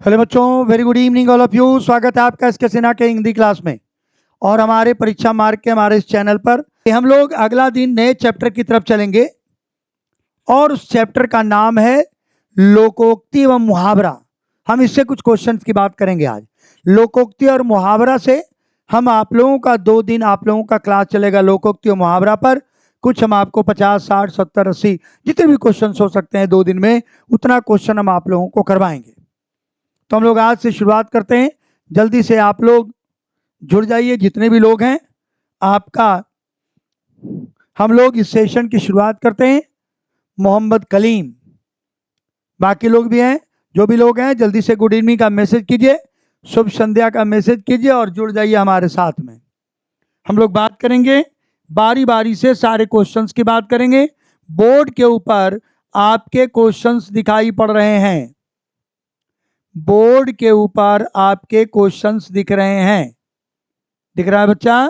Hello बच्चों, very good evening all of you. स्वागत है आपका एसके सिन्हा के हिंदी क्लास में और हमारे परीक्षा मार्ग के हमारे इस चैनल पर हम लोग अगला दिन नए चैप्टर की तरफ चलेंगे और उस चैप्टर का नाम है लोकोक्ति व मुहावरा। हम इससे कुछ क्वेश्चंस की बात करेंगे आज। लोकोक्ति और मुहावरा से हम आप लोगों का 2 दिन आप लोगों का क्लास चलेगा लोकोक्ति और मुहावरा पर। कुछ हम आपको 50, 60, 70, 80 जितने भी क्वेश्चन हो सकते हैं 2 दिन में उतना क्वेश्चन हम आप लोगों को करवाएंगे। तो हम लोग आज से शुरुआत करते हैं। जल्दी से आप लोग जुड़ जाइए, जितने भी लोग हैं आपका। हम लोग इस सेशन की शुरुआत करते हैं। मोहम्मद कलीम, बाकी लोग भी हैं, जो भी लोग हैं जल्दी से गुड इवनिंग का मैसेज कीजिए, शुभ संध्या का मैसेज कीजिए और जुड़ जाइए हमारे साथ में। हम लोग बात करेंगे बारी बारी से, सारे क्वेश्चंस की बात करेंगे। बोर्ड के ऊपर आपके क्वेश्चंस दिखाई पड़ रहे हैं, बोर्ड के ऊपर आपके क्वेश्चंस दिख रहे हैं, दिख रहा है बच्चा?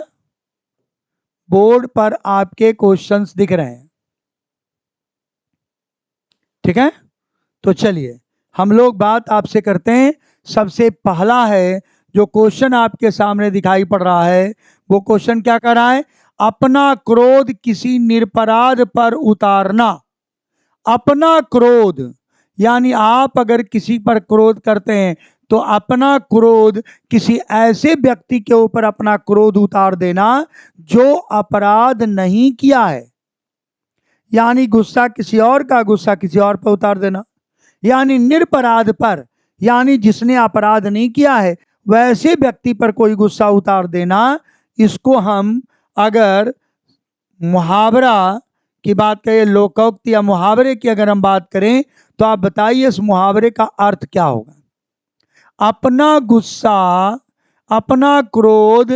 बोर्ड पर आपके क्वेश्चंस दिख रहे हैं, ठीक है? तो चलिए हम लोग बात आपसे करते हैं। सबसे पहला है जो क्वेश्चन आपके सामने दिखाई पड़ रहा है, वो क्वेश्चन क्या कर रहा है? अपना क्रोध किसी निरपराध पर उतारना। अपना क्रोध यानी आप अगर किसी पर क्रोध करते हैं तो अपना क्रोध किसी ऐसे व्यक्ति के ऊपर अपना क्रोध उतार देना जो अपराध नहीं किया है। यानी गुस्सा किसी और का गुस्सा किसी और पर उतार देना, यानी निरपराध पर, यानी जिसने अपराध नहीं किया है वैसे व्यक्ति पर कोई गुस्सा उतार देना, इसको हम अगर मुहावरा की बात करें, लोकोक्ति या मुहावरे की अगर हम बात करें तो आप बताइए इस मुहावरे का अर्थ क्या होगा? अपना गुस्सा, अपना क्रोध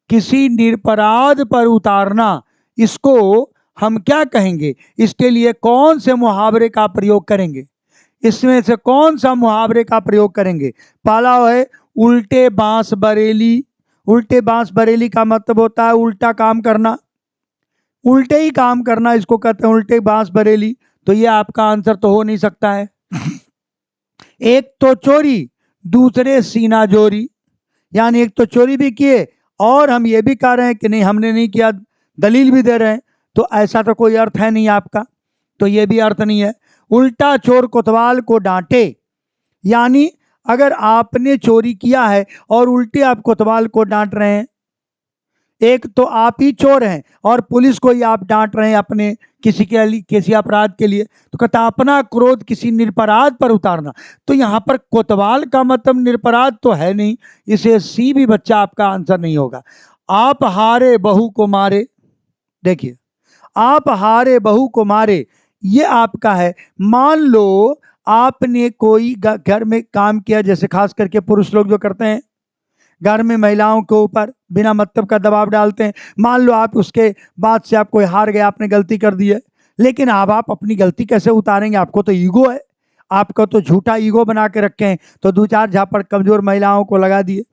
किसी निरपराध पर उतारना, इसको हम क्या कहेंगे? इसके लिए कौन से मुहावरे का प्रयोग करेंगे? इसमें से कौन सा मुहावरे का प्रयोग करेंगे? पहला है उल्टे बांस बरेली। उल्टे बांस बरेली का मतलब होता है उल्टा काम करना, उल्टे ही काम करना, इसको कहते हैं उल्टे बांस बरेली। तो ये आपका आंसर तो हो नहीं सकता है। एक तो चोरी, दूसरे सीना जोरी, यानी एक तो चोरी भी किए और हम ये भी कह रहे हैं कि नहीं हमने नहीं किया, दलील भी दे रहे हैं, तो ऐसा तो कोई अर्थ है नहीं आपका, तो ये भी अर्थ नहीं है। उल्टा चोर कोतवाल को डांटे, यानी अगर आपने चोरी किया है और उल्टे आप कोतवाल को डांट रहे हैं, एक तो आप ही चोर हैं और पुलिस को ही आप डांट रहे हैं अपने किसी अपराध के लिए, तो कहता अपना क्रोध किसी निरपराध पर उतारना। तो यहाँ पर कोतवाल का मतलब निरपराध तो है नहीं, इसे सी भी बच्चा आपका आंसर नहीं होगा। आप हारे बहू को मारे, देखिए आप हारे बहू को मारे, ये आपका है। मान लो आपने कोई घर में काम किया, जैसे खास करके पुरुष लोग जो करते हैं, घर में महिलाओं के ऊपर बिना मतलब का दबाव डालते हैं। मान लो आप उसके बाद से आप कोई हार गए, आपने गलती कर दी है, लेकिन अब आप अपनी गलती कैसे उतारेंगे? आपको तो ईगो है, आपका तो झूठा ईगो बना के रखे हैं, तो 2-4 झापड़ कमजोर महिलाओं को लगा दिए।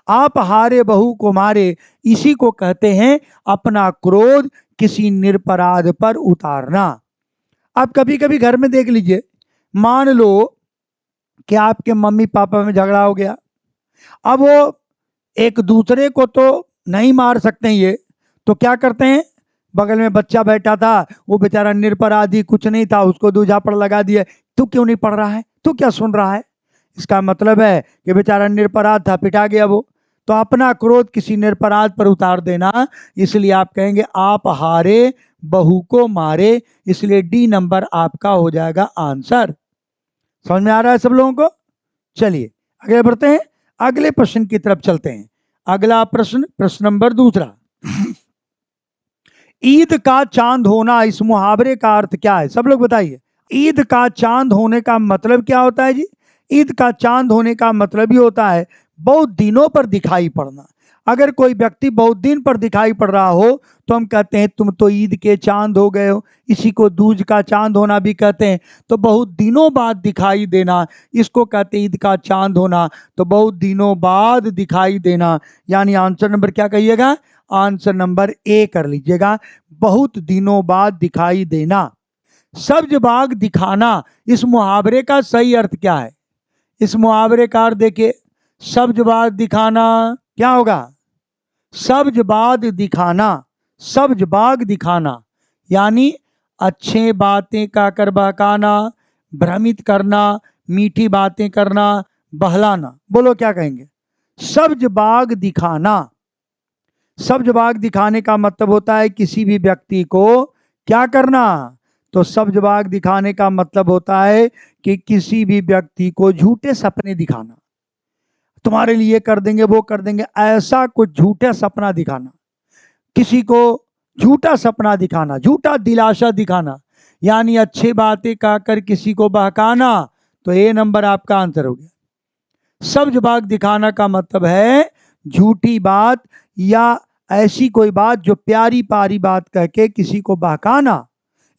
आप हारे बहू को मारे, इसी को कहते हैं अपना क्रोध किसी निरपराध पर उतारना। अब कभी कभी घर में देख लीजिए, मान लो कि आपके मम्मी पापा में झगड़ा हो गया, अब वो एक दूसरे को तो नहीं मार सकते हैं ये, तो क्या करते हैं? बगल में बच्चा बैठा था, वो बेचारा निरपराधी कुछ नहीं था, उसको 2 झापड़ लगा दिए। तू क्यों नहीं पढ़ रहा है, तू क्या सुन रहा है? इसका मतलब है कि बेचारा निरपराध था, पिटा गया वो। तो अपना क्रोध किसी निरपराध पर उतार देना, इसलिए आप कहेंगे आप हारे बहू को मारे, इसलिए डी नंबर आपका हो जाएगा आंसर। समझ में आ रहा है सब लोगों को? चलिए आगे बढ़ते हैं, अगले प्रश्न की तरफ चलते हैं। अगला प्रश्न, प्रश्न नंबर 2। ईद का चांद होना, इस मुहावरे का अर्थ क्या है? सब लोग बताइए। ईद का चांद होने का मतलब क्या होता है जी? ईद का चांद होने का मतलब ही होता है बहुत दिनों पर दिखाई पड़ना। अगर कोई व्यक्ति बहुत दिन पर दिखाई पड़ रहा हो तो हम कहते हैं तुम तो ईद के चांद हो गए हो। इसी को दूज का चांद होना भी कहते हैं। तो बहुत दिनों बाद दिखाई देना, इसको कहते हैं ईद का चांद होना। तो बहुत दिनों बाद दिखाई देना, यानी आंसर नंबर क्या कहिएगा? आंसर नंबर ए कर लीजिएगा, बहुत दिनों बाद दिखाई देना। सब्ज बाग दिखाना, इस मुहावरे का सही अर्थ क्या है? इस मुहावरे का अर्थ देखिए, सब्ज बाग दिखाना क्या होगा? सब्ज बाग दिखाना, सब्ज बाग दिखाना यानी अच्छे बातें का कर बहकाना, भ्रमित करना, मीठी बातें करना, बहलाना। बोलो क्या कहेंगे? सब्ज बाग दिखाना। सब्ज बाग दिखाने का मतलब होता है किसी भी व्यक्ति को क्या करना? तो सब्ज बाग दिखाने का मतलब होता है कि किसी भी व्यक्ति को झूठे सपने दिखाना, तुम्हारे लिए कर देंगे, वो कर देंगे, ऐसा कुछ झूठा सपना दिखाना, किसी को झूठा सपना दिखाना, झूठा दिलासा दिखाना, यानी अच्छी बातें कहकर किसी को बहकाना। तो ए नंबर आपका आंसर हो गया। सब्ज बाग दिखाना का मतलब है झूठी बात या ऐसी कोई बात जो प्यारी प्यारी बात कह के किसी को बहकाना,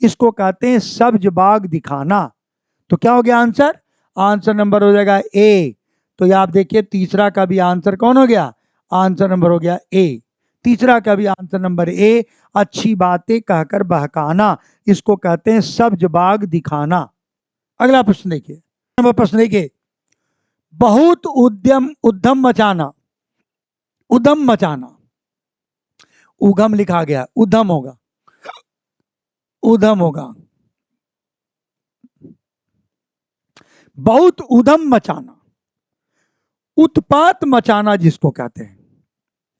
इसको कहते हैं सब्ज बाग दिखाना। तो क्या हो गया आंसर? आंसर नंबर हो जाएगा ए। तो ये आप देखिए तीसरा का भी आंसर कौन हो गया? आंसर नंबर हो गया ए। तीसरा का भी आंसर नंबर ए, अच्छी बातें कहकर बहकाना, इसको कहते हैं सब्ज बाग दिखाना। अगला प्रश्न देखिए, नंबर प्रश्न देखिए, बहुत उद्यम उद्यम मचाना, उद्यम मचाना, उगम लिखा गया, उद्यम होगा, उद्यम होगा, बहुत उद्यम मचाना, उत्पात मचाना जिसको कहते हैं,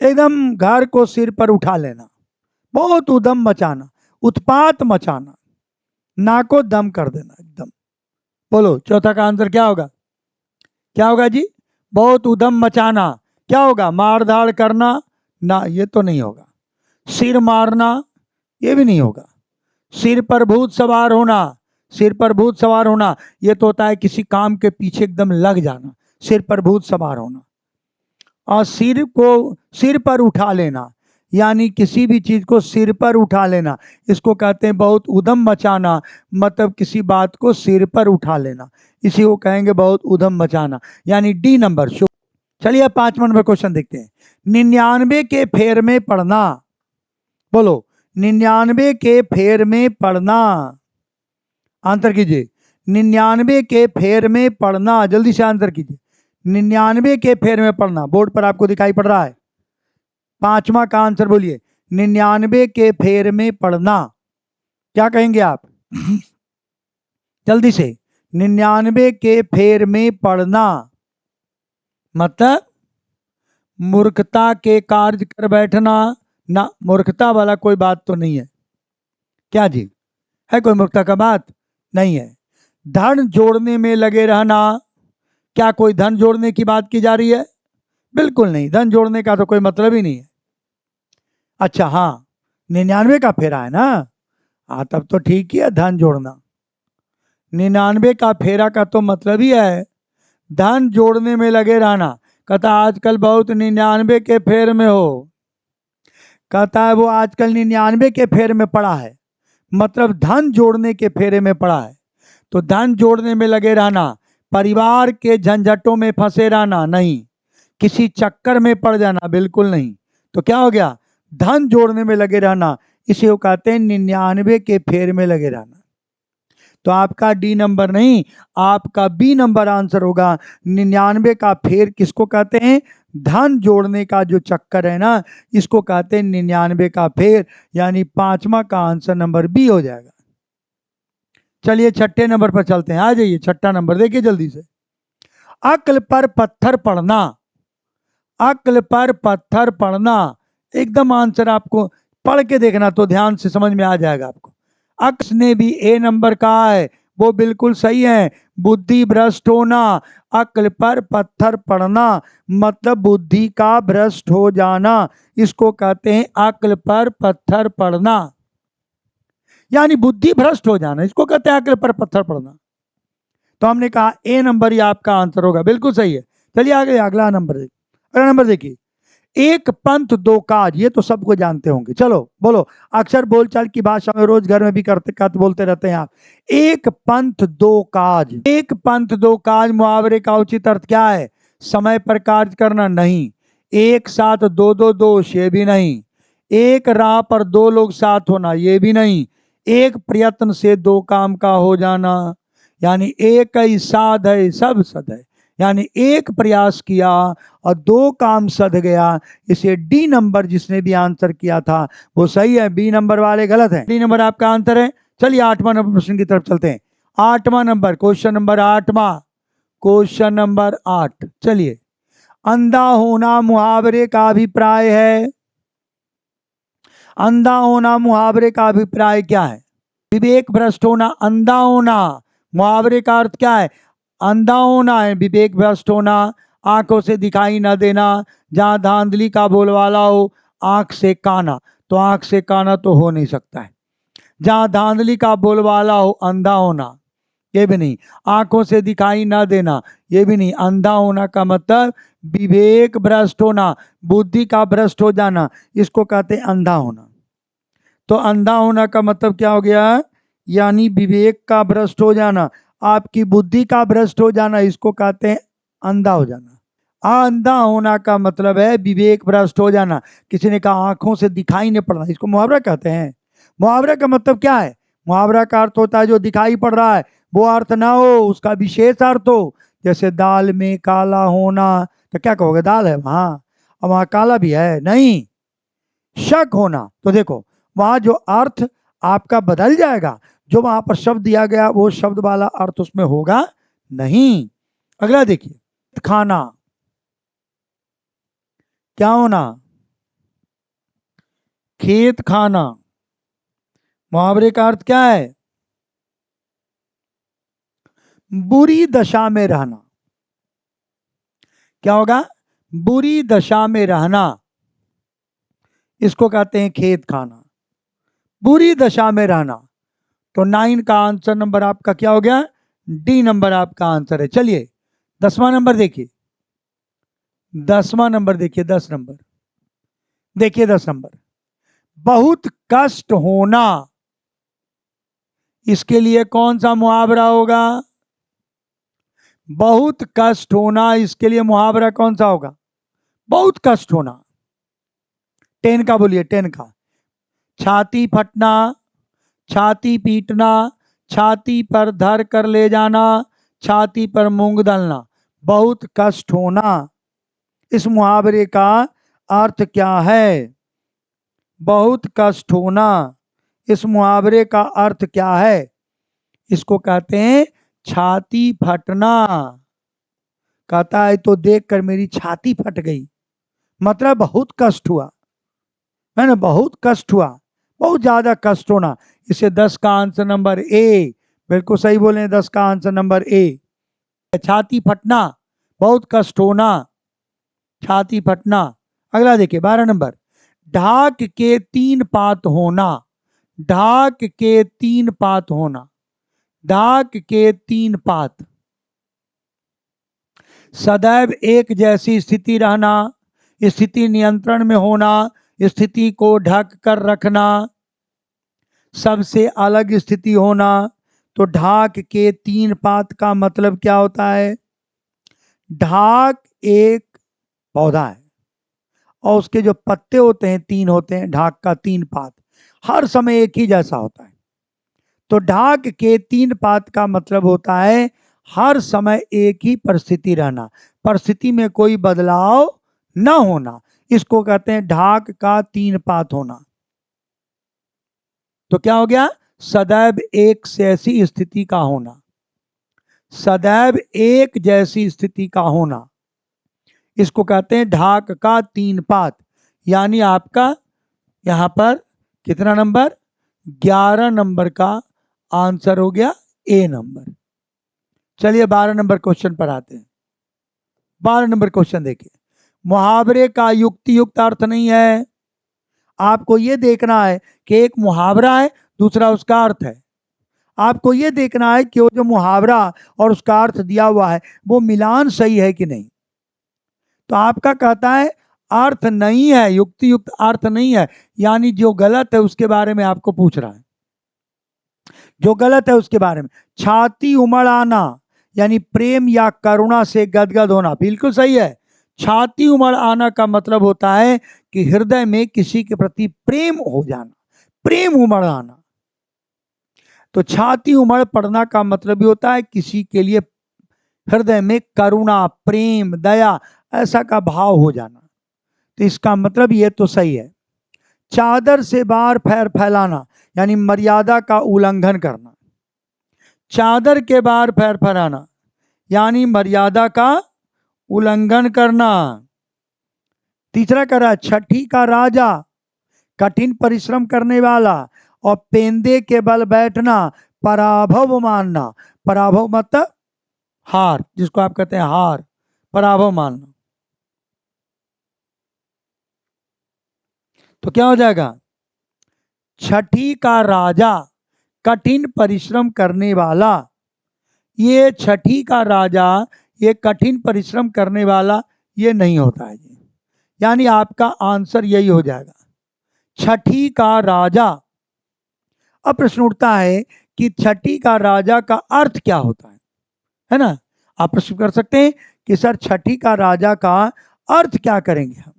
एकदम घर को सिर पर उठा लेना, बहुत उद्यम मचाना, उत्पात मचाना, नाको दम कर देना एकदम। बोलो चौथा का आंसर क्या होगा? क्या होगा जी? बहुत उद्यम मचाना क्या होगा? मार धाड़ करना ना, ये तो नहीं होगा। सिर मारना, ये भी नहीं होगा। सिर पर भूत सवार होना, सिर पर भूत सवार होना, ये तो होता है किसी काम के पीछे एकदम लग जाना, सिर पर भूत सवार होना। और सिर को सिर पर उठा लेना, यानी किसी भी चीज को सिर पर उठा लेना, इसको कहते हैं बहुत उद्यम मचाना, मतलब किसी बात को सिर पर उठा लेना, इसी को कहेंगे बहुत उद्यम मचाना, यानी डी नंबर। चलिए 5वां नंबर क्वेश्चन देखते हैं। 99 के फेर में पढ़ना। बोलो 99 के फेर में पढ़ना, आंसर कीजिए। 99 के फेर में पढ़ना, जल्दी से आंसर कीजिए। 99 के फेर में पढ़ना, बोर्ड पर आपको दिखाई पड़ रहा है। 5वां का आंसर बोलिए। 99 के फेर में पढ़ना, क्या कहेंगे आप? जल्दी से। 99 के फेर में पढ़ना मतलब मूर्खता के कार्य कर बैठना ना, मूर्खता वाला कोई बात तो नहीं है। क्या जी, है कोई मूर्खता का बात? नहीं है। धन जोड़ने में लगे रहना, क्या कोई धन जोड़ने की बात की जा रही है? बिल्कुल नहीं, धन जोड़ने का तो कोई मतलब ही नहीं है। अच्छा हाँ, 99 का फेरा है ना, हाँ तब तो ठीक ही है, धन जोड़ना। 99 का फेरा का तो मतलब ही है धन जोड़ने में लगे रहना। कहता आजकल बहुत 99 के फेर में हो, कहता है वो आजकल 99 के फेर में पड़ा है, मतलब धन जोड़ने के फेरे में पड़ा है। तो धन जोड़ने में लगे रहना, परिवार के झंझटों में फंसे रहना नहीं, किसी चक्कर में पड़ जाना बिल्कुल नहीं। तो क्या हो गया? धन जोड़ने में लगे रहना, इसे वो कहते हैं 99 के फेर में लगे रहना। तो आपका डी नंबर नहीं, आपका बी नंबर आंसर होगा। 99 का फेर किसको कहते हैं? धन जोड़ने का जो चक्कर है ना, इसको कहते हैं 99 का फेर, यानी 5वां का आंसर नंबर बी हो जाएगा। चलिए छठे नंबर पर चलते हैं, आ जाइए छठा नंबर देखिए जल्दी से। अक्ल पर पत्थर पड़ना, अक्ल पर पत्थर पड़ना, एकदम आंसर आपको पढ़ के देखना तो ध्यान से समझ में आ जाएगा आपको। अक्स ने भी ए नंबर कहा है, वो बिल्कुल सही है। बुद्धि भ्रष्ट होना, अक्ल पर पत्थर पड़ना मतलब बुद्धि का भ्रष्ट हो जाना, इसको कहते हैं अक्ल पर पत्थर पड़ना, यानी बुद्धि भ्रष्ट हो जाना, इसको कहते हैं अक्ल पर पत्थर पड़ना। तो हमने कहा ए नंबर ही आपका आंसर होगा, बिल्कुल सही है। चलिए आगे अगला नंबर देखिए। अगला नंबर देखिए, एक पंथ दो काज, ये तो सबको जानते होंगे। चलो बोलो, अक्सर बोलचाल की भाषा में रोज घर में भी करते बोलते रहते हैं आप। एक पंथ दो काज, एक पंथ दो काज मुहावरे का उचित अर्थ क्या है? समय पर कार्य करना नहीं, एक साथ दो दो दोष ये भी नहीं, एक राह पर दो लोग साथ होना ये भी नहीं, एक प्रयत्न से दो काम का हो जाना, यानी एक ही साध है सब सद है, यानी एक प्रयास किया और 2 काम सध गया। इसे डी नंबर जिसने भी आंसर किया था वो सही है, बी नंबर वाले गलत है। डी नंबर आपका आंसर है। चलिए 8वां नंबर प्रश्न की तरफ चलते हैं। 8वां नंबर, क्वेश्चन नंबर 8वां, क्वेश्चन नंबर 8। चलिए, अंधा होना मुहावरे का अभिप्राय है। अंधा होना मुहावरे का अभिप्राय क्या है? विवेक भ्रष्ट होना, अंधा होना, मुहावरे का अर्थ क्या है? अंधा होना है। विवेक भ्रष्ट होना, आंखों से दिखाई न देना, जहां धांधली का बोलवाला हो, आंख से काना। तो आंख से काना तो हो नहीं सकता है। जहां धांधली का बोलवाला हो, अंधा होना, ये भी नहीं। आंखों से दिखाई न देना, ये भी नहीं। अंधा होना का मतलब विवेक भ्रष्ट होना, बुद्धि का भ्रष्ट हो जाना, इसको कहते हैं अंधा होना। तो अंधा होना का मतलब क्या हो गया? यानी विवेक का भ्रष्ट हो जाना, आपकी बुद्धि का भ्रष्ट हो जाना, इसको कहते हैं अंधा हो जाना। अंधा होना का मतलब है विवेक भ्रष्ट हो जाना। किसी ने कहा आंखों से दिखाई नहीं पड़ना, इसको मुहावरा कहते हैं। मुहावरा का मतलब क्या है? मुहावरा का अर्थ होता है जो दिखाई पड़ रहा है वो अर्थ ना हो, उसका विशेष अर्थ हो। जैसे दाल में काला होना, तो क्या कहोगे? दाल है वहां, अब वहां काला भी है नहीं। शक होना, तो देखो वहां जो अर्थ आपका बदल जाएगा, जो वहां पर शब्द दिया गया वो शब्द वाला अर्थ उसमें होगा नहीं। अगला देखिए, खाना, क्या होना? खेत खाना। मुहावरे का अर्थ क्या है? बुरी दशा में रहना। क्या होगा? बुरी दशा में रहना, इसको कहते हैं खेत खाना। बुरी दशा में रहना। तो 9 का आंसर नंबर आपका क्या हो गया? डी नंबर आपका आंसर है। चलिए 10वां नंबर देखिए। 10वां नंबर देखिए, 10 नंबर देखिए, 10 नंबर, बहुत कष्ट होना, इसके लिए कौन सा मुहावरा होगा? बहुत कष्ट होना, इसके लिए मुहावरा कौन सा होगा? बहुत कष्ट होना। 10 का बोलिए, 10 का। छाती फटना, छाती पीटना, छाती पर धर कर ले जाना, छाती पर मूंग दलना। बहुत कष्ट होना, इस मुहावरे का अर्थ क्या है? बहुत कष्ट होना, इस मुहावरे का अर्थ क्या है? इसको कहते हैं छाती फटना। कहता है तो देखकर मेरी छाती फट गई, मतलब बहुत कष्ट हुआ है ना, बहुत कष्ट हुआ, बहुत ज्यादा कष्ट होना। इसे 10 का आंसर नंबर ए, बिल्कुल सही बोले, 10 का आंसर नंबर ए। छाती फटना, बहुत कष्ट होना, छाती फटना। अगला देखिए 12 नंबर, ढाक के 3 पात होना। ढाक के 3 पात होना, ढाक के 3 पात। सदैव एक जैसी स्थिति रहना, स्थिति नियंत्रण में होना, स्थिति को ढक कर रखना, सबसे अलग स्थिति होना। तो ढाक के 3 पात का मतलब क्या होता है? ढाक एक पौधा है और उसके जो पत्ते होते हैं 3 होते हैं, ढाक का 3 पात हर समय एक ही जैसा होता है। तो ढाक के 3 पात का मतलब होता है हर समय एक ही परिस्थिति रहना, परिस्थिति में कोई बदलाव न होना, इसको कहते हैं ढाक का 3 पात होना। तो क्या हो गया? सदैव एक जैसी स्थिति का होना, सदैव एक जैसी स्थिति का होना, इसको कहते हैं ढाक का 3 पात। यानी आपका यहां पर कितना नंबर? 11 नंबर का आंसर हो गया ए नंबर। चलिए 12 नंबर क्वेश्चन पर आते हैं। 12 नंबर क्वेश्चन देखिए, मुहावरे का युक्ति युक्त अर्थ नहीं है। आपको यह देखना है कि एक मुहावरा है, दूसरा उसका अर्थ है। आपको यह देखना है कि वो जो मुहावरा और उसका अर्थ दिया हुआ है वो मिलान सही है कि नहीं। तो आपका कहता है अर्थ नहीं है, युक्ति युक्त अर्थ नहीं है, यानी जो गलत है उसके बारे में आपको पूछ रहा है, जो गलत है उसके बारे में। छाती उमड़ आना, यानी प्रेम या करुणा से गदगद होना, बिल्कुल सही है। छाती उमड़ आना का मतलब होता है कि हृदय में किसी के प्रति प्रेम हो जाना, प्रेम उमड़ आना। तो छाती उमड़ पड़ना का मतलब भी होता है किसी के लिए हृदय में करुणा, प्रेम, दया ऐसा का भाव हो जाना। तो इसका मतलब ये तो सही है। चादर से बाहर पैर फैलाना यानी मर्यादा का उल्लंघन करना। चादर के बाहर पैर फैलाना यानी मर्यादा का उल्लंघन करना। तीसरा कह रहा है छठी का राजा, कठिन परिश्रम करने वाला और पेंदे के बल बैठना, पराभव मानना। पराभव मतलब हार, जिसको आप कहते हैं हार, पराभव मानना। तो क्या हो जाएगा? छठी का राजा, कठिन परिश्रम करने वाला। ये छठी का राजा, ये कठिन परिश्रम करने वाला, ये नहीं होता है। यानी आपका आंसर यही हो जाएगा, छठी का राजा। अब प्रश्न उठता है कि छठी का राजा का अर्थ क्या होता है ना? आप प्रश्न कर सकते हैं कि सर छठी का राजा का अर्थ क्या करेंगे हम,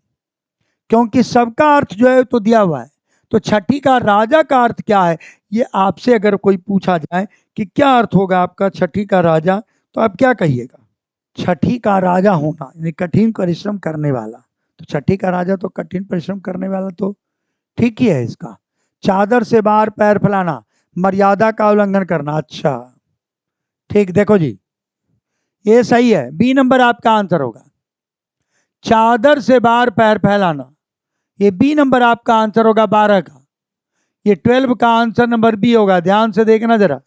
क्योंकि सबका अर्थ जो है तो दिया हुआ है। तो छठी का राजा का अर्थ क्या है, ये आपसे अगर कोई पूछा जाए कि क्या अर्थ होगा आपका छठी का राजा, तो आप क्या कहिएगा? छठी का राजा होना यानी कठिन परिश्रम करने वाला। तो छठी का राजा तो कठिन परिश्रम करने वाला, तो ठीक ही है इसका। चादर से बाहर पैर फैलाना, मर्यादा का उल्लंघन करना। अच्छा ठीक, देखो जी ये सही है, बी नंबर आपका आंसर होगा, चादर से बाहर पैर फैलाना। ये बी नंबर आपका आंसर होगा 12 का। ये 12 का आंसर नंबर बी होगा। ध्यान से देखना जरा,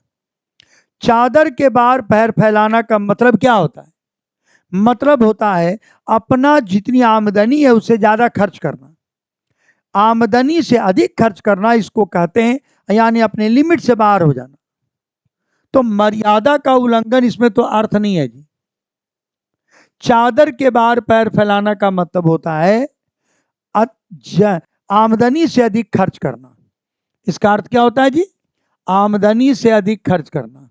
चादर के बाहर पैर फैलाना का मतलब क्या होता है? मतलब होता है अपना जितनी आमदनी है उससे ज्यादा खर्च करना, आमदनी से अधिक खर्च करना, इसको कहते हैं, यानी अपने लिमिट से बाहर हो जाना। तो मर्यादा का उल्लंघन इसमें तो अर्थ नहीं है जी। चादर के बाहर पैर फैलाना का मतलब होता है आमदनी से अधिक खर्च करना। इसका अर्थ क्या होता है जी? आमदनी से अधिक खर्च करना,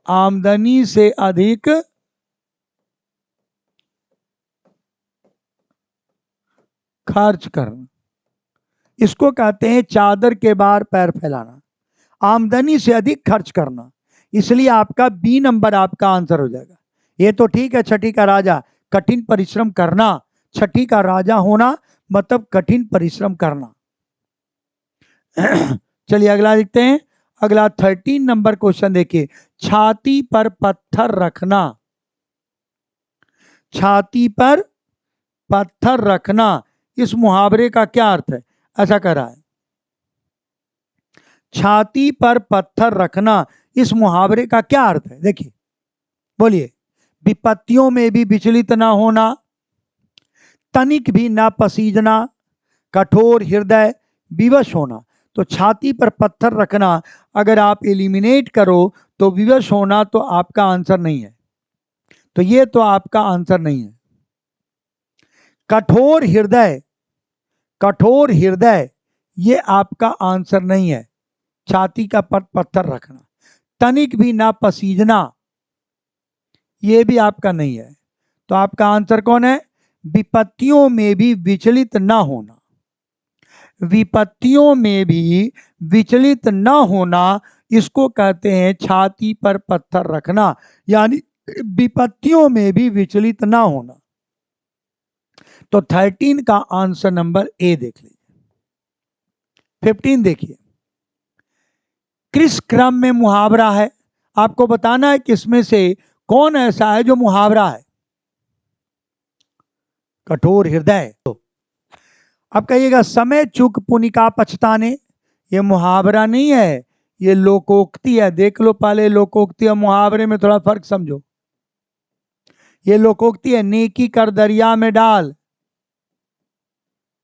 आमदनी से अधिक खर्च करना, इसको कहते हैं चादर के बाहर पैर फैलाना, आमदनी से अधिक खर्च करना। इसलिए आपका बी नंबर आपका आंसर हो जाएगा। ये तो ठीक है, छठी का राजा, कठिन परिश्रम करना, छठी का राजा होना मतलब कठिन परिश्रम करना। चलिए अगला देखते हैं। अगला 13 नंबर क्वेश्चन देखिए, छाती पर पत्थर रखना। छाती पर पत्थर रखना, इस मुहावरे का क्या अर्थ है? ऐसा कह रहा है, छाती पर पत्थर रखना, इस मुहावरे का क्या अर्थ है? देखिए बोलिए। विपत्तियों में भी विचलित ना होना, तनिक भी ना पसीजना, कठोर हृदय, विवश होना। तो छाती पर पत्थर रखना अगर आप एलिमिनेट करो तो विवश होना तो आपका आंसर नहीं है, तो ये तो आपका आंसर नहीं है। कठोर हृदय, कठोर हृदय ये आपका आंसर नहीं है, छाती का पत्थर रखना। तनिक भी ना पसीजना ये भी आपका नहीं है, तो आपका आंसर कौन है? विपत्तियों में भी विचलित ना होना। विपत्तियों में भी विचलित न होना, इसको कहते हैं छाती पर पत्थर रखना, यानी विपत्तियों में भी विचलित ना होना। तो 13 का आंसर नंबर ए देख लीजिए। 15 देखिए, किस क्रम में मुहावरा है? आपको बताना है किसमें से कौन ऐसा है जो मुहावरा है। कठोर हृदय, तो अब कहिएगा समय चूक पुनिका पछताने, ये मुहावरा नहीं है, ये लोकोक्ति है। देख लो पहले लोकोक्ति और मुहावरे में थोड़ा फर्क समझो। ये लोकोक्ति है, नेकी कर दरिया में डाल,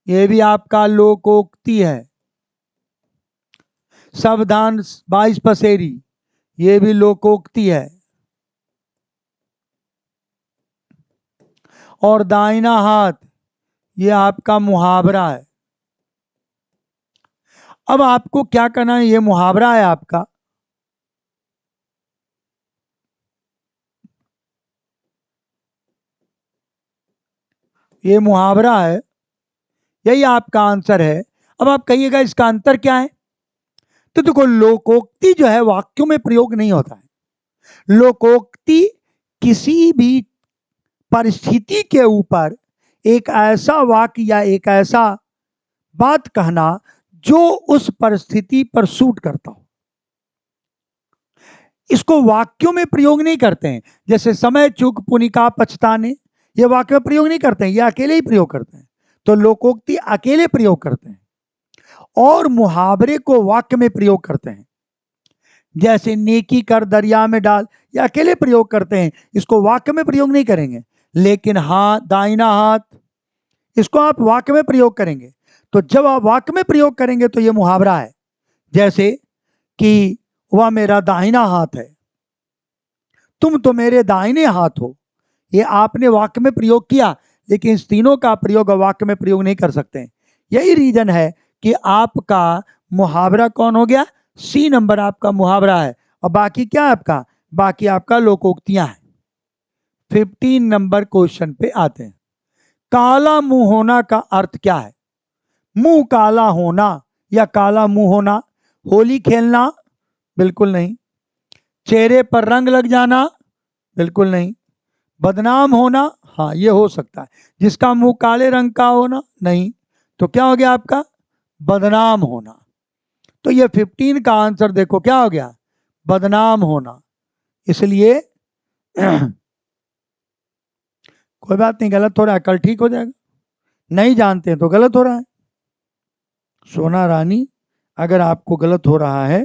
ये भी आपका लोकोक्ति है। सावधान 22 पसेरी, ये भी लोकोक्ति है। और दाहिना हाथ, ये आपका मुहावरा है। अब आपको क्या करना है, ये मुहावरा है आपका, ये मुहावरा है, यही आपका आंसर है। अब आप कहिएगा इसका अंतर क्या है? तो देखो लोकोक्ति जो है वाक्यों में प्रयोग नहीं होता है, लोकोक्ति किसी भी परिस्थिति के ऊपर एक ऐसा वाक्य या एक ऐसा बात कहना जो उस परिस्थिति पर सूट करता हो। इसको वाक्यों में प्रयोग नहीं करते हैं, जैसे समय चूक पुनिका पछताने, ये वाक्य में प्रयोग नहीं करते हैं, ये अकेले ही प्रयोग करते हैं। तो लोकोक्ति अकेले प्रयोग करते हैं और मुहावरे को वाक्य में प्रयोग करते हैं। जैसे नेकी कर दरिया में डाल, ये अकेले प्रयोग करते हैं, इसको वाक्य में प्रयोग नहीं करेंगे। लेकिन हाथ, दाहिना हाथ, इसको आप वाक्य में प्रयोग करेंगे। तो जब आप वाक्य में प्रयोग करेंगे तो ये मुहावरा है। जैसे कि वह मेरा दाहिना हाथ है, तुम तो मेरे दाहिने हाथ हो, ये आपने वाक्य में प्रयोग किया, लेकिन इस तीनों का प्रयोग वाक्य में प्रयोग नहीं कर सकते। यही रीजन है कि आपका मुहावरा कौन हो गया, सी नंबर आपका मुहावरा है। और बाकी क्या है आपका, बाकी आपका लोकोक्तियां हैं। 15 नंबर क्वेश्चन पे आते हैं। काला मुंह होना का अर्थ क्या है? मुंह काला होना या काला मुंह होना। होली खेलना, बिल्कुल नहीं। चेहरे पर रंग लग जाना, बिल्कुल नहीं। बदनाम होना, हाँ ये हो सकता है। जिसका मुंह काले रंग का होना, नहीं। तो क्या हो गया आपका, बदनाम होना। तो ये 15 का आंसर देखो क्या हो गया, बदनाम होना। इसलिए कोई बात नहीं, गलत हो रहा है, कल ठीक हो जाएगा। नहीं जानते हैं तो गलत हो रहा है। सोना रानी, अगर आपको गलत हो रहा है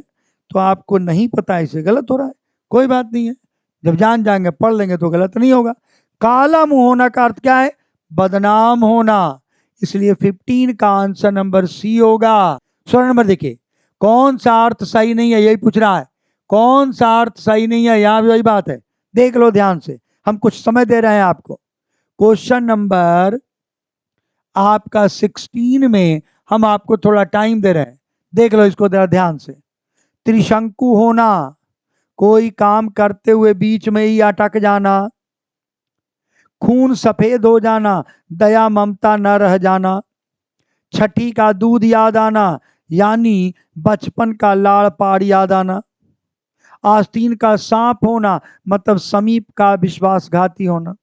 तो आपको नहीं पता इसे गलत हो रहा है, कोई बात नहीं है। जब जान जाएंगे, पढ़ लेंगे तो गलत नहीं होगा। काला मुंह होना का अर्थ क्या है, बदनाम होना। इसलिए 15 का आंसर नंबर सी होगा। 16 नंबर देखिए, कौन सा अर्थ सही नहीं है, यही पूछ रहा है। कौन सा अर्थ सही नहीं है, यहां भी वही बात है। देख लो ध्यान से, हम कुछ समय दे रहे हैं आपको। क्वेश्चन नंबर आपका 16 में हम आपको थोड़ा टाइम दे रहे हैं, देख लो इसको जरा ध्यान से। त्रिशंकु होना, कोई काम करते हुए बीच में ही अटक जाना। खून सफेद हो जाना, दया ममता न रह जाना। छठी का दूध याद आना, यानी बचपन का लाड़ पाड़ याद आना। आस्तीन का सांप होना, मतलब समीप का विश्वासघाती होना।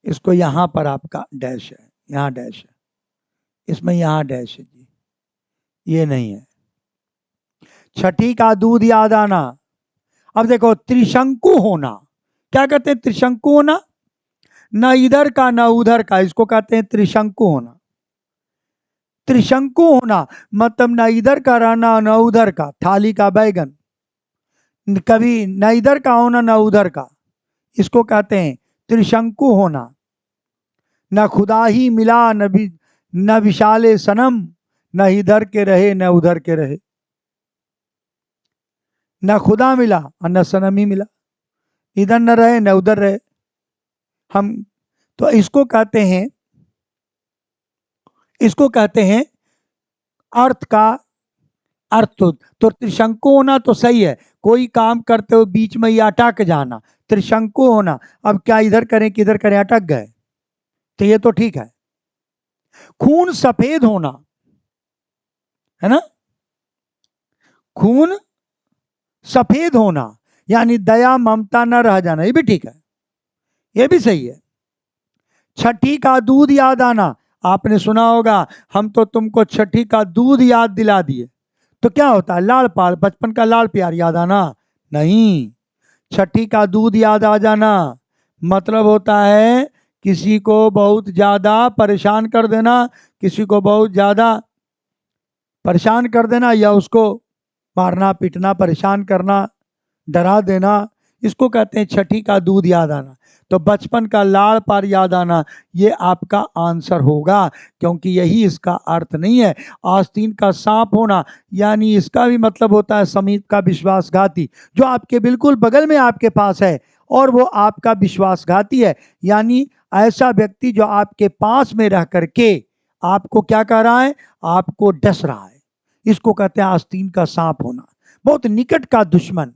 इसको यहां पर आपका डैश है, यहां डैश है, इसमें यहां डैश है जी, ये नहीं है। छठी का दूध याद आना। अब देखो, त्रिशंकु होना, क्या कहते हैं त्रिशंकु होना, न इधर का न उधर का, इसको कहते हैं त्रिशंकु होना। त्रिशंकु होना मतलब न इधर का रहना न उधर का, थाली का बैगन, कभी न इधर का होना न उधर का, इसको कहते हैं त्रिशंकु होना। न खुदा ही मिला न विशाले सनम, न इधर के रहे न उधर के रहे। न खुदा मिला और न सनम ही मिला, इधर न रहे न उधर रहे हम। तो इसको कहते हैं, इसको कहते हैं अर्थ का अर्थ। तो त्रिशंकु होना तो सही है, कोई काम करते हुए बीच में ही अटक जाना, त्रिशंकु होना। अब क्या इधर करें किधर करें, अटक गए, तो ये तो ठीक है। खून सफेद होना है ना, खून सफेद होना यानी दया ममता न रह जाना, ये भी ठीक है, ये भी सही है। छठी का दूध याद आना, आपने सुना होगा, हम तो तुमको छठी का दूध याद दिला दिए। तो क्या होता है, लाड़ पाड़, बचपन का लाड़ प्यार याद आना, नहीं। छठी का दूध याद आ जाना मतलब होता है किसी को बहुत ज्यादा परेशान कर देना, किसी को बहुत ज्यादा परेशान कर देना, या उसको मारना पीटना, परेशान करना, डरा देना, इसको कहते हैं छठी का दूध याद आना। तो बचपन का लाड़ पार याद आना ये आपका आंसर होगा, क्योंकि यही इसका अर्थ नहीं है। आस्तीन का सांप होना यानी इसका भी मतलब होता है समीप का विश्वासघाती, जो आपके बिल्कुल बगल में आपके पास है और वो आपका विश्वासघाती है, यानी ऐसा व्यक्ति जो आपके पास में रह करके आपको क्या कर रहा है, आपको डस रहा है, इसको कहते हैं आस्तीन का सांप होना। बहुत निकट का दुश्मन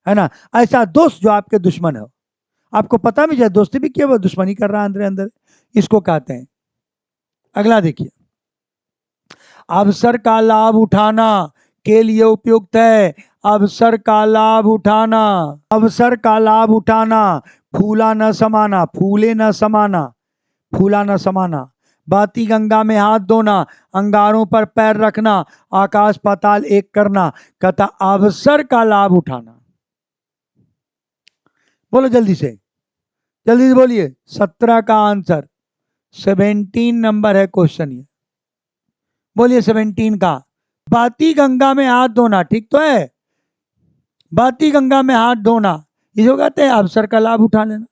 है ना, ऐसा दोस्त जो आपके दुश्मन है, आपको पता भी जाए दोस्ती भी किया, वो दुश्मनी कर रहा है अंदर अंदर, इसको कहते हैं। अगला देखिए, अवसर का लाभ उठाना के लिए उपयुक्त है, अवसर का लाभ उठाना, अवसर का लाभ उठाना, फूला न समाना, फूले न समाना, फूला न समाना, बहती गंगा में हाथ धोना, अंगारों पर पैर रखना, आकाश पाताल एक करना, कहता अवसर का लाभ उठाना। बोलो जल्दी से बोलिए। 17 का आंसर 17 नंबर है क्वेश्चन ये। बोलिए 17 का। बहती गंगा में हाथ धोना, ठीक तो है, बहती गंगा में हाथ धोना, ये जो कहते हैं अवसर का लाभ उठा लेना।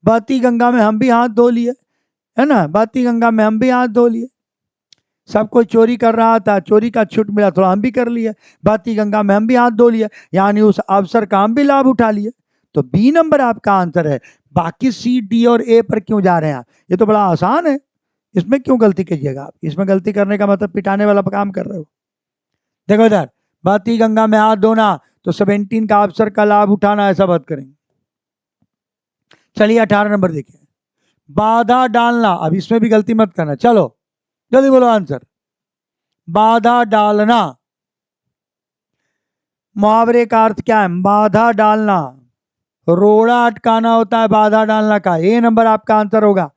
बहती गंगा में हम भी हाथ धो लिए, है ना, बहती गंगा में हम भी हाथ धो लिए। सब कोई चोरी कर रहा था, चोरी का छूट मिला, थोड़ा हम भी कर लिए, बहती गंगा में हम भी हाथ धो लिए, यानी उस अवसर का हम भी लाभ उठा लिए। तो बी नंबर आपका आंसर है। बाकी सी, डी और ए पर क्यों जा रहे हैं आप? ये तो बड़ा आसान है, इसमें क्यों गलती कीजिएगा आप? इसमें गलती करने का मतलब पिटाने वाला काम कर रहे हो। देखो इधर, बहती गंगा में हाथ धोना, तो 17 का अवसर का लाभ उठाना, ऐसा बात करेंगे। चलिए 18 नंबर देखिए, बाधा डालना। अब इसमें भी गलती मत करना, चलो जल्दी बोलो आंसर। बाधा डालना, मुहावरे का अर्थ क्या है? बाधा डालना, रोड़ा अटकाना होता है बाधा डालना का। ए नंबर आपका आंसर होगा।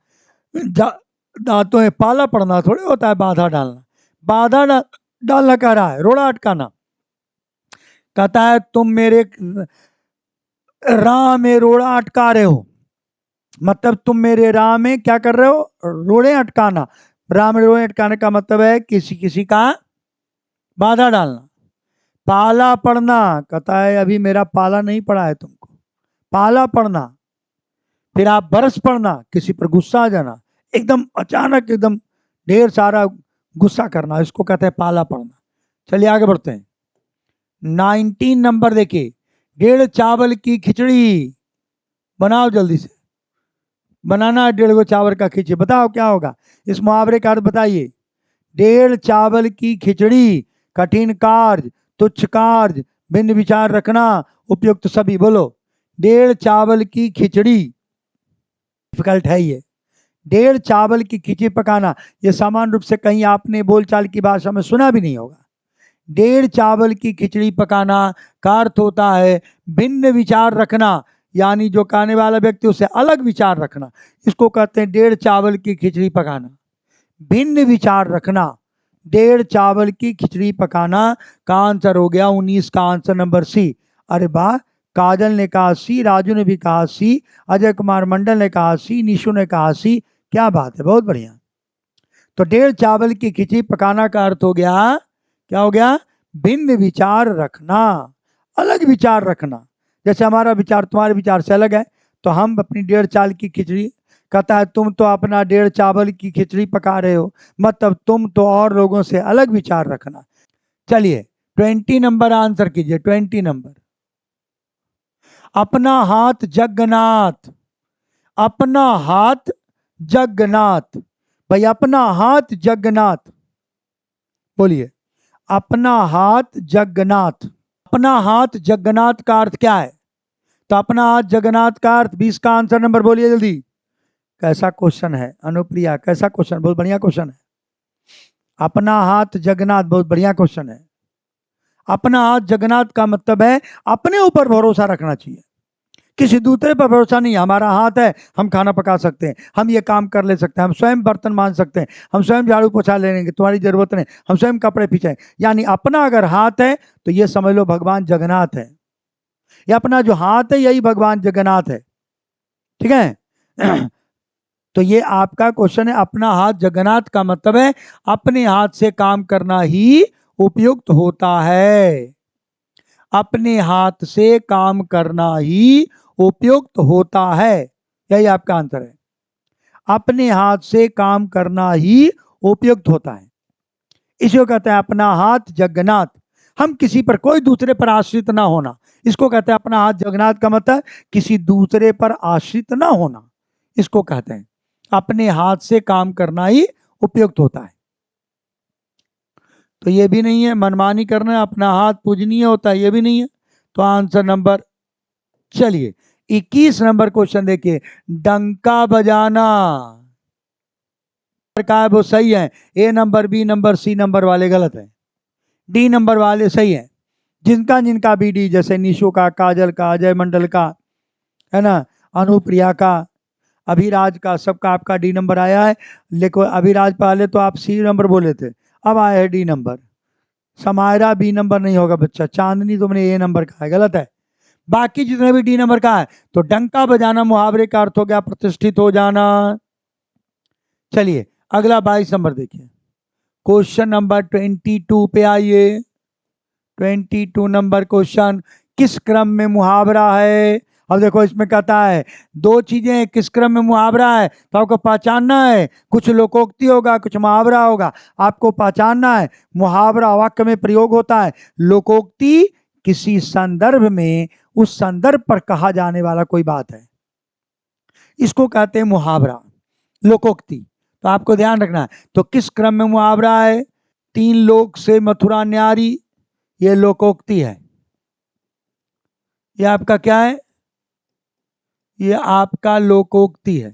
दांतों में पाला पड़ना थोड़े होता है बाधा डालना। बाधा डालना कह रहा है, रोड़ा अटकाना। कहता है तुम मेरे राह में रोड़ा अटका रहे हो, मतलब तुम मेरे राह में क्या कर रहे हो? रोड़े अटकाना। राह में रोड़े अटकाने का मतलब है किसी का बाधा डालना। पाला पड़ना, कहता है अभी मेरा पाला नहीं पड़ा है तुमको, पाला पड़ना। फिर आप बरस पड़ना, किसी पर गुस्सा आ जाना, एकदम अचानक एकदम ढेर सारा गुस्सा करना, इसको कहते हैं पाला पड़ना। चलिए आगे बढ़ते हैं। 19 नंबर देखिए, 1.5 चावल की खिचड़ी बनाओ, जल्दी से बनाना है 1.5 चावल का खिचड़ी। बताओ क्या होगा इस मुहावरे का अर्थ बताइए। 1.5 चावल की खिचड़ी, कठिन कार्य, तुच्छ कार्य, भिन्न विचार रखना, उपयुक्त सभी। बोलो 1.5 चावल की खिचड़ी, डिफिकल्ट है ये। 1.5 चावल की खिचड़ी पकाना, ये सामान्य रूप से कहीं आपने बोलचाल की भाषा में सुना भी नहीं होगा। 1.5 चावल की खिचड़ी पकाना का अर्थ होता है भिन्न विचार रखना, यानी जो खाने वाला व्यक्ति उसे अलग विचार रखना, इसको कहते हैं 1.5 चावल की खिचड़ी पकाना। भिन्न विचार रखना, 1.5 चावल की खिचड़ी पकाना का आंसर हो गया 19 का आंसर नंबर सी। अरे वाह, काजल ने कहा सी, राजू ने भी कहा सी, अजय कुमार मंडल ने कहा सी, निशु ने कहा सी। क्या बात है, बहुत बढ़िया। तो 1.5 चावल की खिचड़ी पकाना का अर्थ हो गया, क्या हो गया? भिन्न विचार रखना, अलग विचार रखना। जैसे हमारा विचार तुम्हारे विचार से अलग है, तो हम अपनी 1.5 चावल की खिचड़ी, कहता है तुम तो अपना 1.5 चावल की खिचड़ी पका रहे हो, मतलब तुम तो और लोगों से अलग विचार रखना। चलिए 20 नंबर आंसर कीजिए। 20 नंबर, अपना हाथ जगन्नाथ, अपना हाथ जगन्नाथ। भाई अपना हाथ जगन्नाथ, बोलिए अपना हाथ जगन्नाथ। अपना हाथ जगन्नाथ का अर्थ क्या है? तो अपना हाथ जगन्नाथ का अर्थ 20 का आंसर नंबर बोलिए जल्दी। कैसा क्वेश्चन है अनुप्रिया, कैसा क्वेश्चन, बहुत बढ़िया क्वेश्चन है। अपना हाथ जगन्नाथ, बहुत बढ़िया क्वेश्चन है। अपना हाथ जगन्नाथ का मतलब है अपने ऊपर भरोसा रखना चाहिए, किसी दूसरे पर भरोसा नहीं। हमारा हाथ है, हम खाना पका सकते हैं, हम ये काम कर ले सकते हैं, हम स्वयं बर्तन मान सकते हैं, हम स्वयं झाड़ू पोछा ले लेंगे, तुम्हारी जरूरत नहीं, हम स्वयं कपड़े पीछे। यानी अपना अगर हाथ है तो ये समझ लो भगवान जगन्नाथ है, ये अपना जो हाथ है यही भगवान जगन्नाथ है, ठीक है। तो ये आपका क्वेश्चन है, अपना हाथ जगन्नाथ का मतलब है अपने हाथ से काम करना ही उपयुक्त होता है, अपने हाथ से काम करना ही उपयुक्त होता है, यही आपका आंसर है। अपने हाथ से काम करना ही उपयुक्त होता है, इसे कहते हैं अपना हाथ जगन्नाथ। हम किसी पर, कोई दूसरे पर आश्रित ना होना, इसको कहते हैं अपना हाथ जगन्नाथ का मतलब किसी दूसरे पर आश्रित ना होना, इसको कहते हैं अपने हाथ से काम करना ही उपयुक्त होता है। तो ये भी नहीं है मनमानी करना, अपना हाथ पूजनीय होता है, ये भी नहीं है। तो आंसर नंबर, चलिए 21 नंबर क्वेश्चन देखिए, डंका बजाना का है वो सही है। A number, B number, C number वाले गलत है, डी नंबर वाले सही है। जिनका जिनका भी डी, जैसे निशु का, काजल का, अजय मंडल का, है ना, अनुप्रिया का, अभिराज का, सबका आपका डी नंबर आया है। लेकिन अभिराज पहले तो आप सी नंबर बोले थे, अब आया है D number. Samaira B number नहीं होगा बच्चा, चांदनी तुमने ए नंबर का है, गलत है। बाकी जितने भी डी नंबर का है, तो डंका बजाना मुहावरे का अर्थ हो गया प्रतिष्ठित हो जाना। चलिए अगला 22 नंबर देखिए, क्वेश्चन नंबर 22 पे आइए। 22 नंबर क्वेश्चन, किस क्रम में मुहावरा है? अब देखो इसमें कहता है दो चीजें, किस क्रम में मुहावरा है तो आपको पहचानना है। कुछ लोकोक्ति होगा, कुछ मुहावरा होगा, आपको पहचानना है। मुहावरा वाक्य में प्रयोग होता है, लोकोक्ति किसी संदर्भ में उस संदर्भ पर कहा जाने वाला कोई बात है, इसको कहते हैं मुहावरा, लोकोक्ति। तो आपको ध्यान रखना है। तो किस क्रम में मुहावरा है? 3 लोक से मथुरा न्यारी, ये लोकोक्ति है। ये आपका क्या है? ये आपका लोकोक्ति है।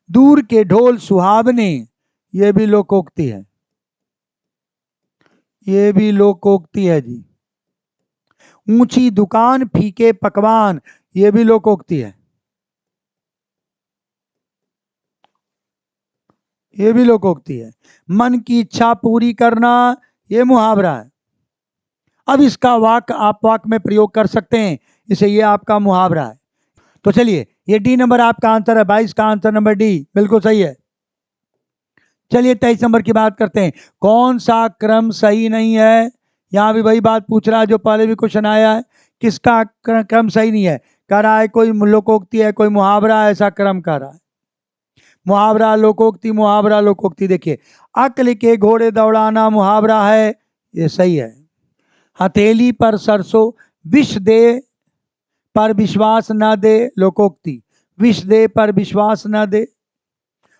दूर के ढोल सुहावने, ये भी लोकोक्ति है, ये भी लोकोक्ति है जी। ऊंची दुकान फीके पकवान, ये भी लोकोक्ति है, ये भी लोकोक्ति है। मन की इच्छा पूरी करना, ये मुहावरा है। अब इसका वाक्य आप वाक्य में प्रयोग कर सकते हैं, इसे ये आपका मुहावरा है। तो चलिए ये डी नंबर आपका आंसर है, 22 का आंसर नंबर डी बिल्कुल सही है। चलिए 23 नंबर की बात करते हैं, कौन सा क्रम सही नहीं है? यहां भी वही बात पूछ रहा है जो पहले भी क्वेश्चन आया है, किसका क्रम सही नहीं है? कह रहा है कोई लोकोक्ति है, कोई मुहावरा है, ऐसा क्रम कर रहा है। मुहावरा लोकोक्ति, मुहावरा लोकोक्ति। देखिए अक्ल के घोड़े दौड़ाना मुहावरा है, ये सही है। हथेली पर सरसों विष दे पर विश्वास न दे, लोकोक्ति। विष दे पर विश्वास न दे।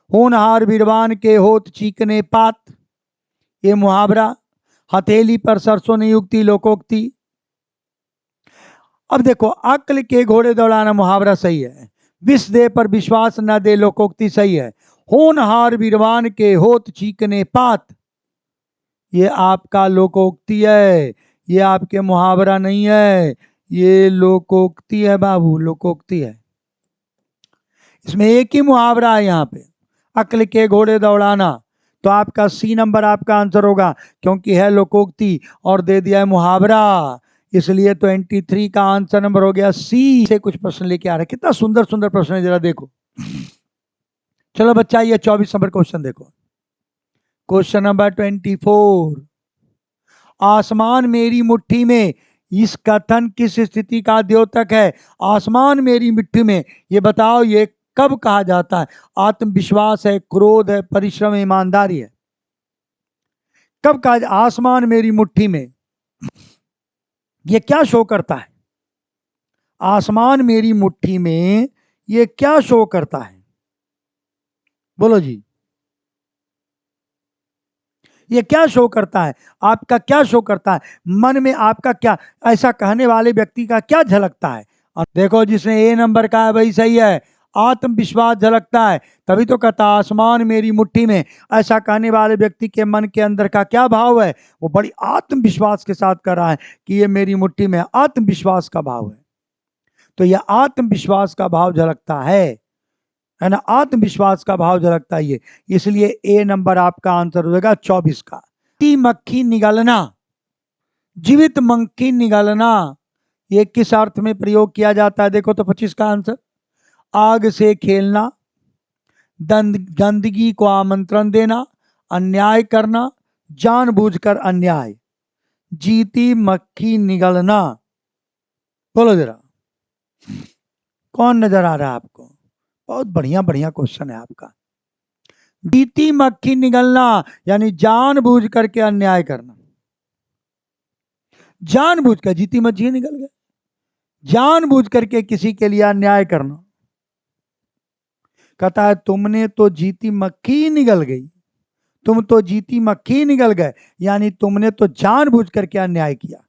होनहार विद्वान के होत चीकने पात, ये मुहावरा। हथेली पर सरसों नहीं उगती, लोकोक्ति। अब देखो अक्ल के घोड़े दौड़ाना मुहावरा सही है, विष दे पर विश्वास न दे, लोकोक्ति सही है। होनहार विद्वान के होत चीकने पात, ये आपका लोकोक्ति है, ये आपके मुहावरा नहीं है, ये लोकोक्ति है बाबू, लोकोक्ति है। इसमें एक ही मुहावरा है यहाँ पे, अक्ल के घोड़े दौड़ाना। तो आपका सी नंबर आपका आंसर होगा, क्योंकि है लोकोक्ति और दे दिया है मुहावरा, इसलिए 23 का आंसर नंबर हो गया सी। से कुछ प्रश्न लेके आ रहे, कितना सुंदर सुंदर प्रश्न है, जरा देखो। चलो बच्चा ये 24 नंबर क्वेश्चन देखो, क्वेश्चन नंबर 24, आसमान मेरी मुट्ठी में, इस कथन किस स्थिति का द्योतक है? आसमान मेरी मुट्ठी में, ये बताओ ये कब कहा जाता है? आत्मविश्वास है, क्रोध है, परिश्रम, ईमानदारी है? कब कहा आसमान मेरी मुट्ठी में? ये क्या शो करता है? आसमान मेरी मुट्ठी में ये क्या शो करता है? बोलो जी, ये क्या शो करता है? आपका क्या शो करता है? मन में आपका क्या, ऐसा कहने वाले व्यक्ति का क्या झलकता है? और देखो जिसने ए नंबर का है वही सही है, आत्मविश्वास झलकता है, तभी तो कहता आसमान मेरी मुट्ठी में। ऐसा कहने वाले व्यक्ति के मन के अंदर का क्या भाव है? वो बड़ी आत्मविश्वास के साथ कर रहा है कि ये मेरी मुट्ठी में, आत्मविश्वास का भाव है। तो यह आत्मविश्वास का भाव झलकता है ना, आत्मविश्वास का भाव झलकता है ये, इसलिए ए नंबर आपका आंसर हो जाएगा 24 का। मक्खी निगलना, जीवित मक्खी निगलना, ये किस अर्थ में प्रयोग किया जाता है? देखो तो 25 का आंसर, आग से खेलना, गंदगी को आमंत्रण देना, अन्याय करना, जानबूझकर अन्याय। जीती मक्खी निगलना, बोलो जरा कौन नजर आ रहा है आपको? बहुत बढ़िया बढ़िया क्वेश्चन है आपका। जीती मक्खी निगलना यानी जानबूझ करके अन्याय करना, जानबूझ कर, जीती मक्खी निकल गए, जानबूझ करके किसी के लिए अन्याय करना। कहता है तुमने तो जीती मक्खी निकल गई, तुम तो जीती मक्खी निकल गए, यानी तुमने तो जानबूझ करके अन्याय किया।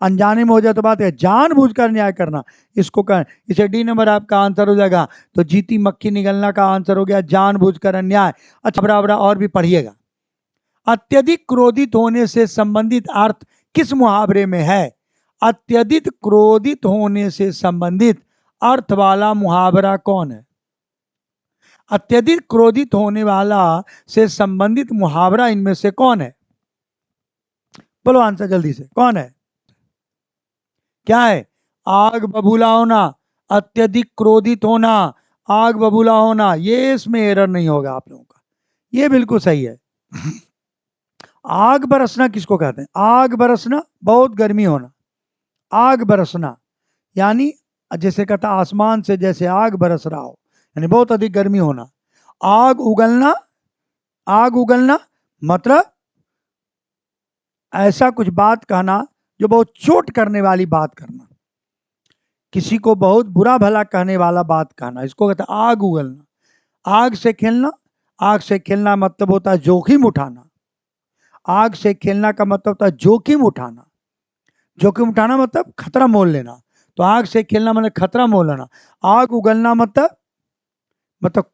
अनजाने में हो जाए तो बात है, जानबूझकर अन्याय करना, इसको कर, इसे डी नंबर आपका आंसर हो जाएगा। तो जीती मक्खी निगलना का आंसर हो गया जानबूझकर अन्याय। अच्छा बराबर और भी पढ़िएगा, अत्यधिक क्रोधित होने से संबंधित अर्थ किस मुहावरे में है? अत्यधिक क्रोधित होने से संबंधित अर्थ वाला मुहावरा कौन है? अत्यधिक क्रोधित होने वाला से संबंधित मुहावरा इनमें से कौन है? बोलो आंसर जल्दी से, कौन है? क्या है? आग बबूला होना, अत्यधिक क्रोधित होना, आग बबूला होना, ये इसमें एरर नहीं होगा आप लोगों का, ये बिल्कुल सही है। आग बरसना किसको कहते हैं? आग बरसना, बहुत गर्मी होना, आग बरसना यानी जैसे कहता आसमान से जैसे आग बरस रहा हो, यानी बहुत अधिक गर्मी होना। आग उगलना, आग उगलना मतलब ऐसा कुछ बात कहना जो बहुत चोट करने वाली बात करना, किसी को बहुत बुरा भला कहने वाला बात कहना, इसको कहते हैं आग उगलना। आग से खेलना, आग से खेलना मतलब होता है जोखिम उठाना, आग से खेलना का मतलब होता है जोखिम उठाना, जोखिम उठाना मतलब खतरा मोल लेना, तो आग से खेलना मतलब खतरा मोल लेना। आग उगलना मतलब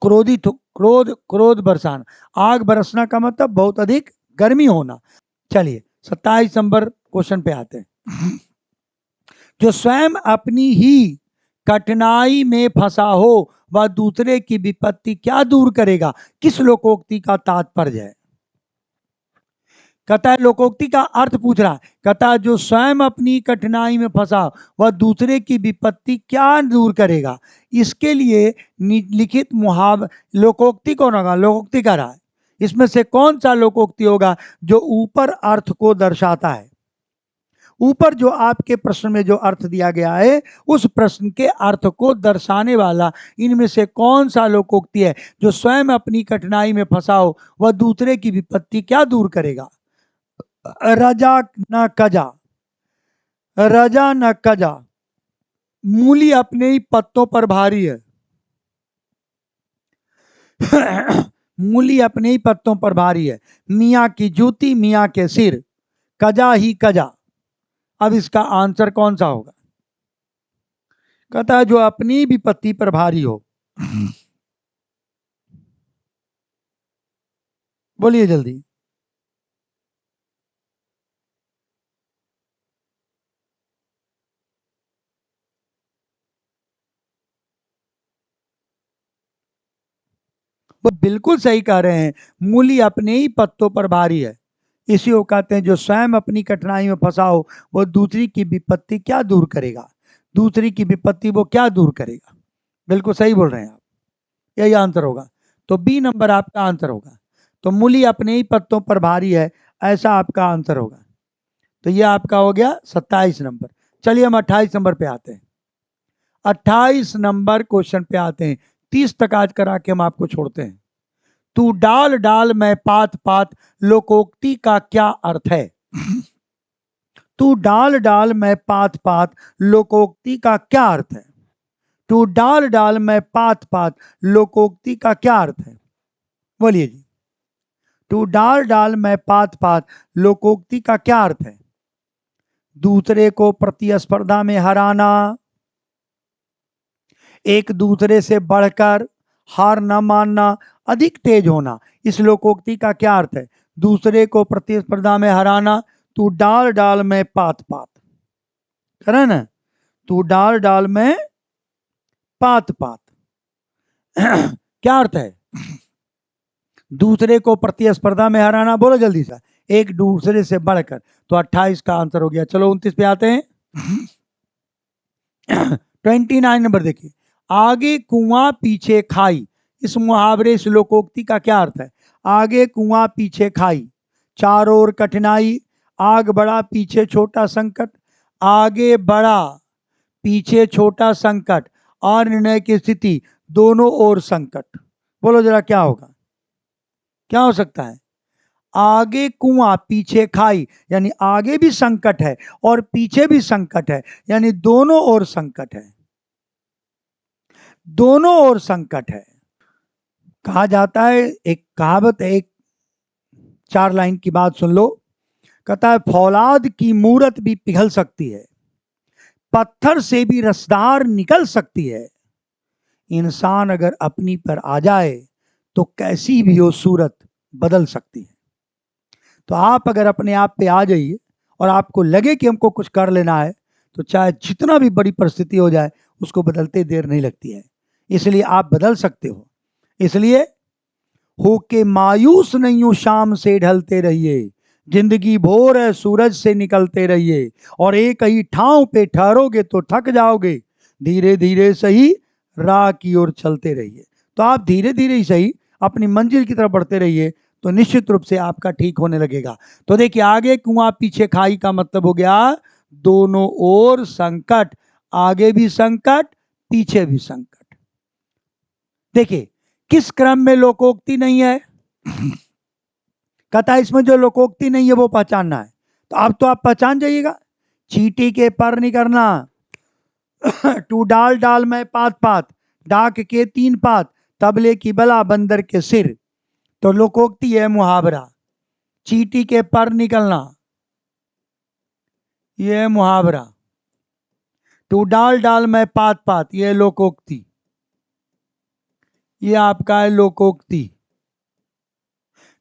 क्रोधित, क्रोध बरसाना। आग बरसना का मतलब बहुत अधिक गर्मी होना। चलिए 27 नंबर क्वेश्चन पे आते हैं। जो स्वयं अपनी ही कठिनाई में फंसा हो वह दूसरे की विपत्ति क्या दूर करेगा, किस लोकोक्ति का तात्पर्य है? कहता है लोकोक्ति का अर्थ पूछ रहा है, कहता है जो स्वयं अपनी कठिनाई में फंसा वह दूसरे की विपत्ति क्या दूर करेगा। इसके लिए लिखित लोकोक्ति कौन होगा? लोकोक्ति कह रहा है, इसमें से कौन सा लोकोक्ति होगा जो ऊपर अर्थ को दर्शाता है? ऊपर जो आपके प्रश्न में जो अर्थ दिया गया है उस प्रश्न के अर्थ को दर्शाने वाला इनमें से कौन सा लोकोक्ति है जो स्वयं अपनी कठिनाई में फंसा हो वह दूसरे की विपत्ति क्या दूर करेगा? रजा न कजा, रजा न कजा, मूली अपने ही पत्तों पर भारी है। मूली अपने ही पत्तों पर भारी है, मियाँ की जूती मियाँ के सिर, कजा ही कजा। अब इसका आंसर कौन सा होगा? कहता है जो अपनी विपत्ति पर भारी हो। बोलिए जल्दी। वो बिल्कुल सही कह रहे हैं, मूली अपने ही पत्तों पर भारी है। इसी को कहते हैं जो स्वयं अपनी कठिनाई में फंसा हो वो दूसरी की विपत्ति क्या दूर करेगा, दूसरी की विपत्ति वो क्या दूर करेगा। बिल्कुल सही बोल रहे हैं आप, यही आंसर होगा। तो बी नंबर आपका आंसर होगा। तो मूली अपने ही पत्तों पर भारी है, ऐसा आपका आंसर होगा। तो ये आपका हो गया 27 नंबर। चलिए हम 28 नंबर पे आते हैं। 28 नंबर क्वेश्चन पे आते हैं। 30 तक आज करा के हम आपको छोड़ते हैं। तू डाल डाल मैं पात पात लोकोक्ति का क्या अर्थ है? तू डाल डाल मैं पात पात लोकोक्ति का क्या अर्थ है? तू डाल डाल मैं पात पात लोकोक्ति का क्या अर्थ है? बोलिए जी। तू डाल डाल मैं पात पात लोकोक्ति का क्या अर्थ है? दूसरे को प्रतिस्पर्धा में हराना, एक दूसरे से बढ़कर, हार न मानना, अधिक तेज होना। इस लोकोक्ति का क्या अर्थ है? दूसरे को प्रतिस्पर्धा में हराना, तू डाल डाल में पात पात, है ना? तू डाल डाल में पात पात क्या अर्थ है? दूसरे को प्रतिस्पर्धा में हराना, बोलो जल्दी से, एक दूसरे से बढ़कर। तो 28 का आंसर हो गया। चलो 29 पे आते हैं। 29 नंबर देखिए, आगे कुआं पीछे खाई। इस मुहावरे इस लोकोक्ति का क्या अर्थ है? आगे कुआं पीछे खाई, चारों ओर कठिनाई, आग बड़ा पीछे छोटा संकट, आगे बड़ा पीछे छोटा संकट, और निर्णय की स्थिति, दोनों ओर संकट। बोलो जरा क्या होगा, क्या हो सकता है? आगे कुआं पीछे खाई यानी आगे भी संकट है और पीछे भी संकट है, यानी दोनों ओर संकट है, दोनों ओर संकट है। कहा जाता है, एक कहावत है, एक 4 लाइन की बात सुन लो। कहता है फौलाद की मूरत भी पिघल सकती है, पत्थर से भी रसदार निकल सकती है, इंसान अगर अपनी पर आ जाए तो कैसी भी हो सूरत बदल सकती है। तो आप अगर अपने आप पे आ जाइए और आपको लगे कि हमको कुछ कर लेना है, तो चाहे जितना भी बड़ी परिस्थिति हो जाए उसको बदलते देर नहीं लगती है, इसलिए आप बदल सकते हो। इसलिए होके मायूस नहीं हो, शाम से ढलते रहिए, जिंदगी भोर है सूरज से निकलते रहिए, और एक ही ठाव पे ठहरोगे तो थक जाओगे, धीरे धीरे सही राह की ओर चलते रहिए। तो आप धीरे धीरे ही सही अपनी मंजिल की तरफ बढ़ते रहिए, तो निश्चित रूप से आपका ठीक होने लगेगा। तो देखिए, आगे कुआं पीछे खाई का मतलब हो गया दोनों ओर संकट, आगे भी संकट पीछे भी संकट। देखिए किस क्रम में लोकोक्ति नहीं है, कहता है इसमें जो लोकोक्ति नहीं है वो पहचानना है। तो अब तो आप पहचान जाइएगा, चींटी के पर नहीं करना, तू डाल डाल मैं पात पात, डाक के 3 पात, तबले की बला बंदर के सिर। तो लोकोक्ति है मुहावरा, चींटी के पर निकलना ये है मुहावरा, तू डाल डाल मैं पात पात ये लोकोक्ति, ये आपका है लोकोक्ति।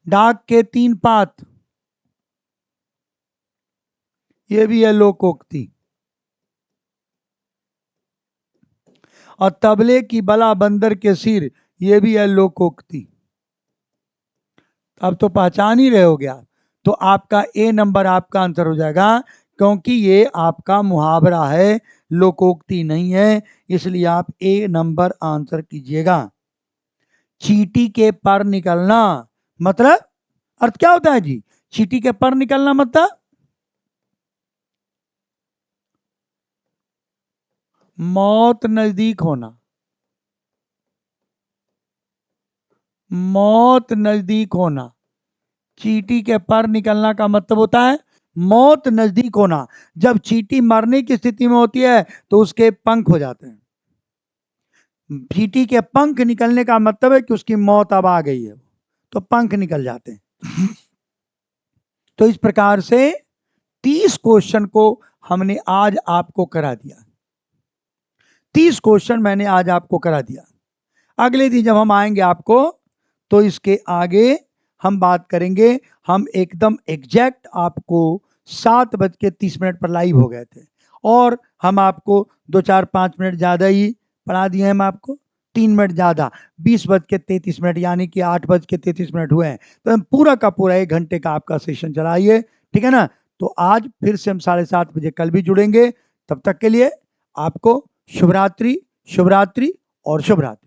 डाक के 3 पात ये भी है लोकोक्ति, और तबले की बला बंदर के सिर ये भी है लोकोक्ति। अब तो पहचान ही रहे हो गया, तो आपका ए नंबर आपका आंसर हो जाएगा, क्योंकि ये आपका मुहावरा है, लोकोक्ति नहीं है, इसलिए आप ए नंबर आंसर कीजिएगा। चींटी के पर निकलना मतलब अर्थ क्या होता है जी? चींटी के पर निकलना मतलब मौत नजदीक होना, मौत नजदीक होना। चींटी के पर निकलना का मतलब होता है मौत नजदीक होना। जब चींटी मरने की स्थिति में होती है तो उसके पंख हो जाते हैं, चींटी के पंख निकलने का मतलब है कि उसकी मौत अब आ गई है, तो पंख निकल जाते हैं। तो इस प्रकार से 30 क्वेश्चन को हमने आज आपको करा दिया, 30 क्वेश्चन मैंने आज आपको करा दिया। अगले दिन जब हम आएंगे आपको, तो इसके आगे हम बात करेंगे। हम एकदम एग्जैक्ट आपको 7:30 पर लाइव हो गए थे, और हम आपको 2-4-5 मिनट ज़्यादा ही पढ़ा दिए हैं। हम आपको 3 मिनट ज़्यादा, 20:33 यानी कि 8:33 हुए हैं। तो हम पूरा का पूरा 1 घंटे का आपका सेशन चलाइए, ठीक है ना। तो आज फिर से हम 7:30 बजे कल भी जुड़ेंगे। तब तक के लिए आपको शुभ रात्रि, शुभ रात्रि और शुभ रात्रि।